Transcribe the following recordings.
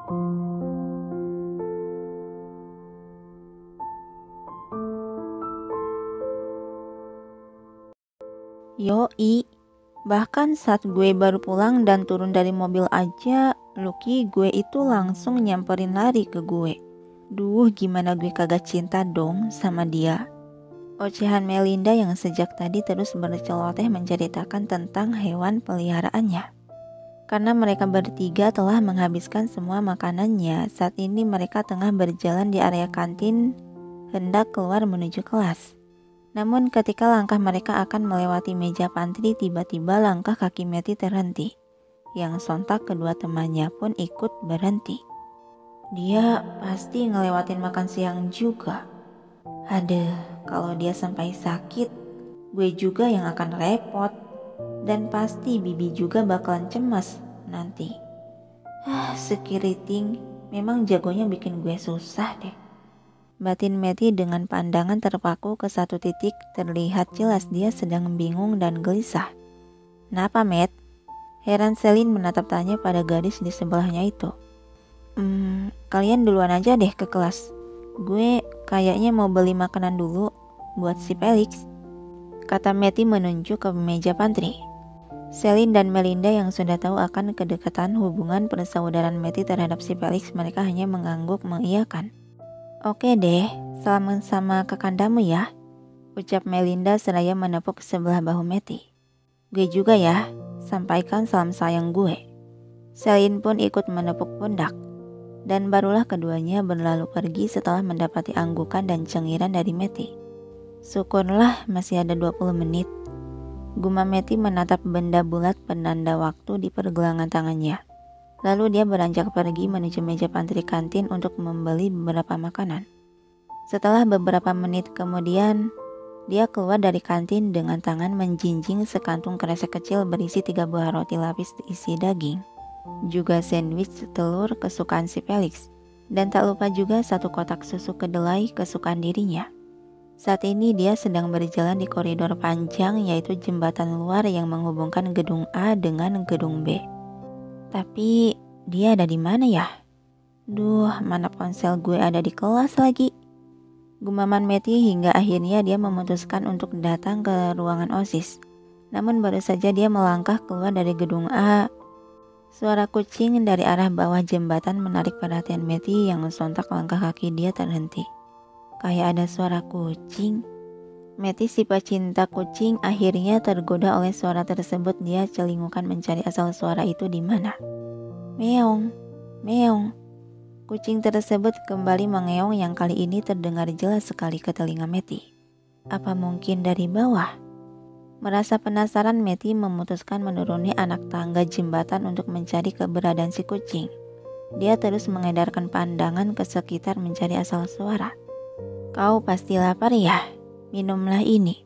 Yoi, bahkan saat gue baru pulang dan turun dari mobil aja, Lucky gue itu langsung nyamperin lari ke gue. Duh, gimana gue kagak cinta dong sama dia. Ocehan Melinda yang sejak tadi terus berceloteh menceritakan tentang hewan peliharaannya. Karena mereka bertiga telah menghabiskan semua makanannya, saat ini mereka tengah berjalan di area kantin hendak keluar menuju kelas. Namun ketika langkah mereka akan melewati meja pantry, tiba-tiba langkah kaki Matty terhenti. Yang sontak kedua temannya pun ikut berhenti. Dia pasti ngelewatin makan siang juga. Aduh, kalau dia sampai sakit, gue juga yang akan repot. Dan pasti Bibi juga bakalan cemas nanti. Sekiriting memang jagonya bikin gue susah deh. Batin Matty dengan pandangan terpaku ke satu titik, terlihat jelas dia sedang bingung dan gelisah. Kenapa, Matt? Heran Celine menatap tanya pada gadis di sebelahnya itu. Kalian duluan aja deh ke kelas. Gue kayaknya mau beli makanan dulu buat si Felix, kata Matty menunjuk ke meja pantry. Celine dan Melinda yang sudah tahu akan kedekatan hubungan persaudaraan Matty terhadap si Felix, mereka hanya mengangguk mengiyakan. Oke deh, salam sama kakandamu ya, ucap Melinda seraya menepuk sebelah bahu Matty. Gue juga ya, sampaikan salam sayang gue. Celine pun ikut menepuk pundak. Dan barulah keduanya berlalu pergi setelah mendapati anggukan dan cengiran dari Matty. Syukurlah masih ada 20 menit. Gumam Matty menatap benda bulat penanda waktu di pergelangan tangannya. Lalu dia beranjak pergi menuju meja pantry kantin untuk membeli beberapa makanan. Setelah beberapa menit kemudian, dia keluar dari kantin dengan tangan menjinjing sekantung kresek kecil berisi 3 buah roti lapis isi daging. Juga sandwich telur kesukaan si Felix, dan tak lupa juga 1 kotak susu kedelai kesukaan dirinya. Saat ini dia sedang berjalan di koridor panjang, yaitu jembatan luar yang menghubungkan gedung A dengan gedung B. Tapi dia ada di mana ya? Duh, mana ponsel gue ada di kelas lagi. Gumaman Matty hingga akhirnya dia memutuskan untuk datang ke ruangan OSIS. Namun baru saja dia melangkah keluar dari gedung A, suara kucing dari arah bawah jembatan menarik perhatian Matty yang sontak langkah kaki dia terhenti. Kayak ada suara kucing. Matty si pecinta kucing akhirnya tergoda oleh suara tersebut. Dia celingukan mencari asal suara itu di mana. Meong, meong. Kucing tersebut kembali mengeong yang kali ini terdengar jelas sekali ke telinga Matty. Apa mungkin dari bawah? Merasa penasaran, Matty memutuskan menuruni anak tangga jembatan untuk mencari keberadaan si kucing. Dia terus mengedarkan pandangan ke sekitar mencari asal suara. Kau pasti lapar ya? Minumlah ini.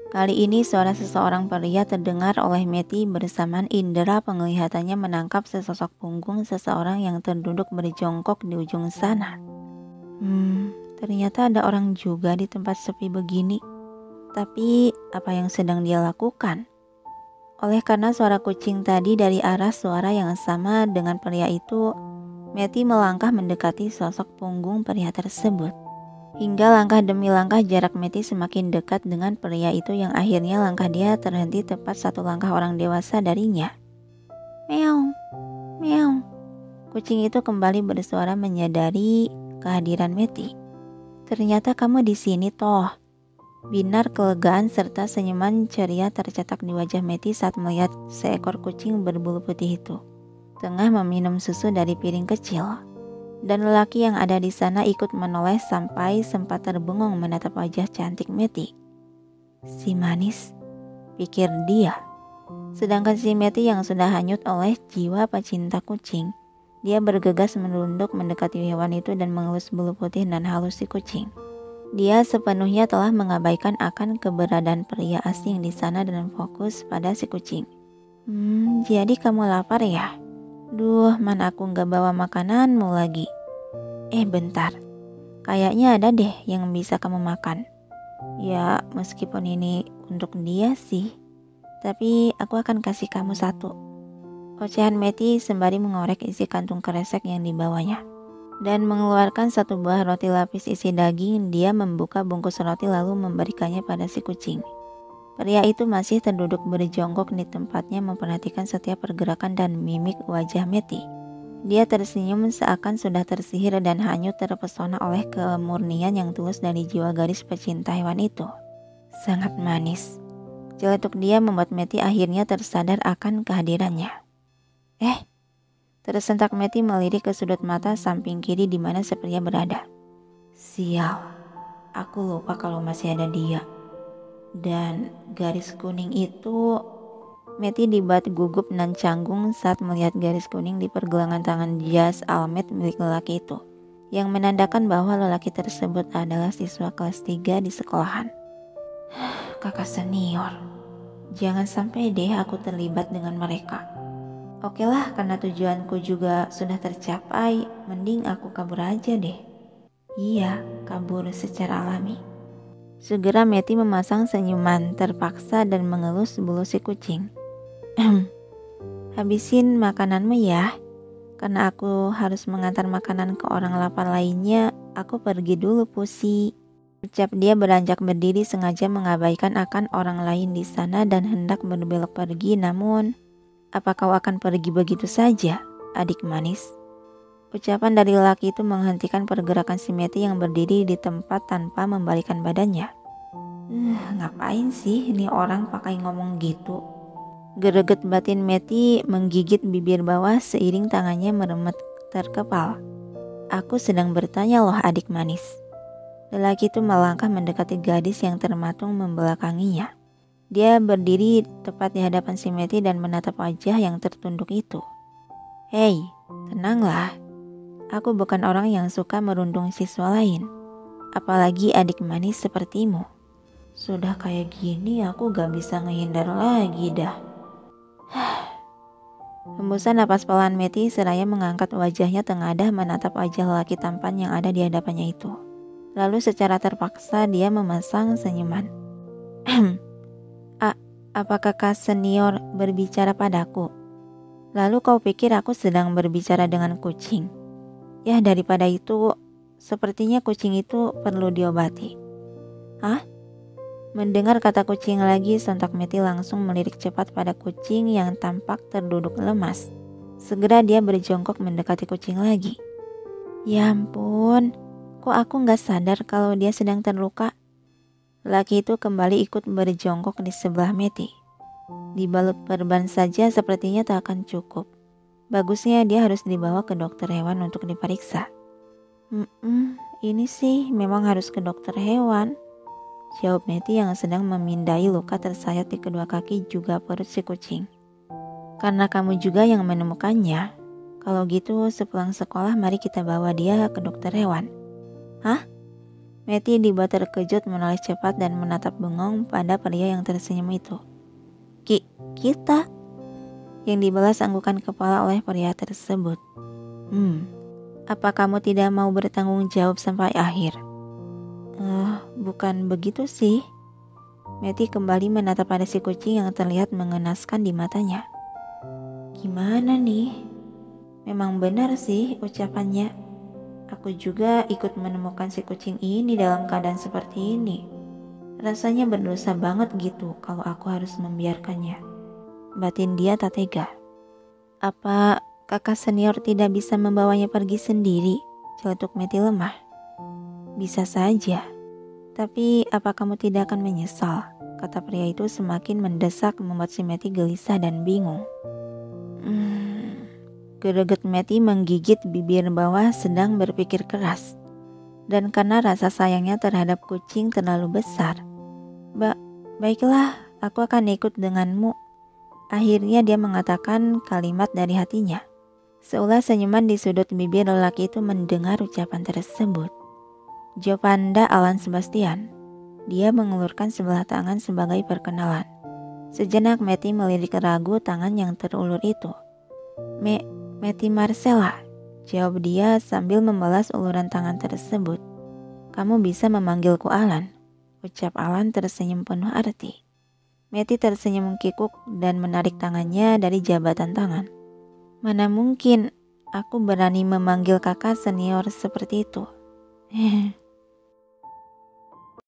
Kali ini suara seseorang pria terdengar oleh Matty bersamaan indera penglihatannya menangkap sesosok punggung seseorang yang terduduk berjongkok di ujung sana. Ternyata ada orang juga di tempat sepi begini. Tapi apa yang sedang dia lakukan? Oleh karena suara kucing tadi dari arah suara yang sama dengan pria itu, Matty melangkah mendekati sosok punggung pria tersebut. Hingga langkah demi langkah jarak Matty semakin dekat dengan pria itu yang akhirnya langkah dia terhenti tepat 1 langkah orang dewasa darinya. Meong, meong. Kucing itu kembali bersuara menyadari kehadiran Matty. Ternyata kamu di sini toh. Binar kelegaan serta senyuman ceria tercetak di wajah Matty saat melihat seekor kucing berbulu putih itu tengah meminum susu dari piring kecil. Dan lelaki yang ada di sana ikut menoleh sampai sempat terbengong menatap wajah cantik Matty. Si manis, pikir dia. Sedangkan si Matty yang sudah hanyut oleh jiwa pecinta kucing, dia bergegas menunduk mendekati hewan itu dan mengelus bulu putih dan halus si kucing. Dia sepenuhnya telah mengabaikan akan keberadaan pria asing di sana dan fokus pada si kucing. Jadi kamu lapar ya? Duh, mana aku gak bawa makananmu lagi. Bentar. Kayaknya ada deh yang bisa kamu makan. Ya, meskipun ini untuk dia sih. Tapi aku akan kasih kamu 1. Ocehan Meti sembari mengorek isi kantung kresek yang dibawanya. Dan mengeluarkan satu buah roti lapis isi daging, dia membuka bungkus roti lalu memberikannya pada si kucing. Pria itu masih terduduk berjongkok di tempatnya memperhatikan setiap pergerakan dan mimik wajah Meti. Dia tersenyum seakan sudah tersihir dan hanyut terpesona oleh kemurnian yang tulus dari jiwa gadis pecinta hewan itu. Sangat manis. Celetuk dia membuat Meti akhirnya tersadar akan kehadirannya. Tersentak Meti melirik ke sudut mata samping kiri di mana si pria berada. Sial, aku lupa kalau masih ada dia. Dan garis kuning itu... Meti dibuat gugup dan canggung saat melihat garis kuning di pergelangan tangan jas almet milik lelaki itu, yang menandakan bahwa lelaki tersebut adalah siswa kelas 3 di sekolahan. Kakak senior, jangan sampai deh aku terlibat dengan mereka. Oke lah, karena tujuanku juga sudah tercapai, mending aku kabur aja deh. Iya, kabur secara alami. Segera Meti memasang senyuman terpaksa dan mengelus bulu si kucing. Habisin makananmu ya, karena aku harus mengantar makanan ke orang lapar lainnya, aku pergi dulu Pusi. Ucap dia beranjak berdiri sengaja mengabaikan akan orang lain di sana dan hendak berbelok pergi, namun... Apa kau akan pergi begitu saja, adik manis? Ucapan dari lelaki itu menghentikan pergerakan si Meti yang berdiri di tempat tanpa membalikan badannya. Ngapain sih ini orang pakai ngomong gitu? Gereget batin Meti menggigit bibir bawah seiring tangannya meremet terkepal. Aku sedang bertanya loh adik manis. Lelaki itu melangkah mendekati gadis yang termatung membelakanginya. Dia berdiri tepat di hadapan si Meti dan menatap wajah yang tertunduk itu. Hei, tenanglah. Aku bukan orang yang suka merundung siswa lain. Apalagi adik manis sepertimu. Sudah kayak gini aku gak bisa ngehindar lagi dah. Hembusan napas pelan Meti seraya mengangkat wajahnya tengadah menatap wajah lelaki tampan yang ada di hadapannya itu. Lalu secara terpaksa dia memasang senyuman. Apa kakak senior berbicara padaku? Lalu kau pikir aku sedang berbicara dengan kucing? Ya daripada itu, sepertinya kucing itu perlu diobati. Hah? Mendengar kata kucing lagi, sontak Meti langsung melirik cepat pada kucing yang tampak terduduk lemas. Segera dia berjongkok mendekati kucing lagi. Ya ampun, kok aku gak sadar kalau dia sedang terluka? Laki itu kembali ikut berjongkok di sebelah Meti. Dibalut perban saja sepertinya tak akan cukup. Bagusnya dia harus dibawa ke dokter hewan untuk diperiksa. Ini sih memang harus ke dokter hewan, jawab Meti yang sedang memindai luka tersayat di kedua kaki juga perut si kucing. Karena kamu juga yang menemukannya. Kalau gitu sepulang sekolah mari kita bawa dia ke dokter hewan. Hah? Meti dibuat terkejut menoleh cepat dan menatap bengong pada pria yang tersenyum itu. Kita? Yang dibalas anggukan kepala oleh pria tersebut. Apa kamu tidak mau bertanggung jawab sampai akhir? Bukan begitu sih. Meti kembali menatap pada si kucing yang terlihat mengenaskan di matanya. Gimana nih? Memang benar sih ucapannya. Aku juga ikut menemukan si kucing ini dalam keadaan seperti ini. Rasanya berdosa banget gitu kalau aku harus membiarkannya. Batin dia tak tega. Apa kakak senior tidak bisa membawanya pergi sendiri? Celetuk Meti lemah. Bisa saja. Tapi apa kamu tidak akan menyesal? Kata pria itu semakin mendesak membuat si Meti gelisah dan bingung. Gereget Meti menggigit bibir bawah sedang berpikir keras. Dan karena rasa sayangnya terhadap kucing terlalu besar. Baiklah, aku akan ikut denganmu. Akhirnya dia mengatakan kalimat dari hatinya. Seulas senyuman di sudut bibir lelaki itu mendengar ucapan tersebut. Jopanda Alan Sebastian. Dia mengulurkan sebelah tangan sebagai perkenalan. Sejenak Meti melirik ragu tangan yang terulur itu. Meti Marcella, jawab dia sambil membalas uluran tangan tersebut. Kamu bisa memanggilku Alan, ucap Alan tersenyum penuh arti. Meti tersenyum kikuk dan menarik tangannya dari jabatan tangan. Mana mungkin aku berani memanggil kakak senior seperti itu.